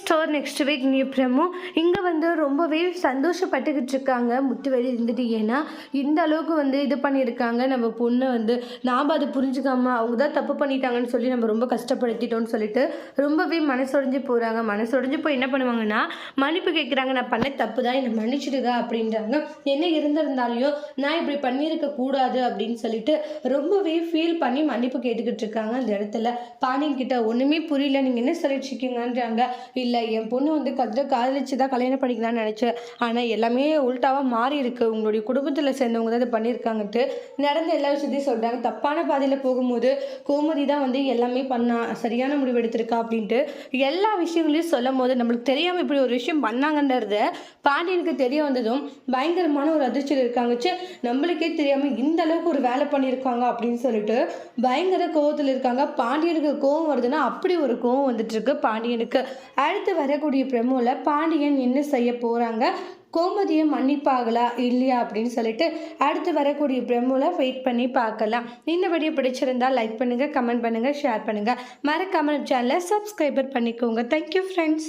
Store next week new promo இங்கே வந்து ரொம்பவே சந்தோஷப்பட்டுக்கிட்டு இருக்காங்க முத்துவேலி இருந்துட்டு. ஏன்னா இந்த அளவுக்கு வந்து இது பண்ணியிருக்காங்க நம்ம பொண்ணை வந்து நாம் அதை புரிஞ்சுக்காம அவங்க தான் தப்பு பண்ணிட்டாங்கன்னு சொல்லி நம்ம ரொம்ப கஷ்டப்படுத்திட்டோம்னு சொல்லிட்டு ரொம்பவே மனசொடைஞ்சு போகிறாங்க. மனசொடைஞ்சு போய் என்ன பண்ணுவாங்கன்னா மன்னிப்பு கேட்குறாங்க. நான் பண்ண தப்பு தான், என்னை மன்னிச்சிடுங்க அப்படின்றாங்க. என்ன இருந்திருந்தாலையும் நான் இப்படி பண்ணியிருக்க கூடாது அப்படின்னு சொல்லிட்டு ரொம்பவே ஃபீல் பண்ணி மன்னிப்பு கேட்டுக்கிட்டு இருக்காங்க. அந்த இடத்துல பாண்டியன் கிட்ட ஒன்றுமே புரியல, நீங்கள் என்ன சொல்லிட்டு இருக்கீங்கன்றாங்க. இல்லை, என் பொண்ணு வந்து காதலிச்சு தான் கல்யாணம் பண்ணிக்கலாம்னு நினச்சேன், ஆனால் எல்லாமே உள்டாவாக மாறி இருக்கு, உங்களுடைய குடும்பத்தில் சேர்ந்தவங்க தான் இதை பண்ணியிருக்காங்கன்ட்டு நடந்த எல்லா விஷயத்தையும் சொல்கிறாங்க. தப்பான பாதையில் போகும்போது கோமதி தான் வந்து எல்லாமே பண்ணா, சரியான முடிவு எடுத்திருக்கா அப்படின்ட்டு எல்லா விஷயங்களையும் சொல்லும் போது நம்மளுக்கு தெரியாமல் இப்படி ஒரு விஷயம் பண்ணாங்கன்றத பாண்டியனுக்கு தெரிய வந்ததும் பயங்கரமான ஒரு அதிர்ச்சியில் இருக்காங்கச்சு. நம்மளுக்கே தெரியாமல் இந்த அளவுக்கு ஒரு வேலை பண்ணியிருக்காங்க அப்படின்னு சொல்லிட்டு பயங்கர கோவத்தில் இருக்காங்க. பாண்டியனுக்கு கோவம் வருதுன்னா அப்படி ஒரு கோவம் வந்துட்டு இருக்கு பாண்டியனுக்கு. அடுத்து வரக்கூடிய பிரமோல பாண்டியன் என்ன செய்ய போறாங்க, கோமதியை மன்னிப்பாகலா இல்லையா அப்படின்னு சொல்லிட்டு அடுத்து வரக்கூடிய பிரமோல வெயிட் பண்ணி பார்க்கலாம். இந்த வீடியோ பிடிச்சிருந்தா லைக் பண்ணுங்க, கமெண்ட் பண்ணுங்க, ஷேர் பண்ணுங்க, மறக்காம சேனலை சப்ஸ்கிரைபர் பண்ணிக்கோங்க. Thank you friends.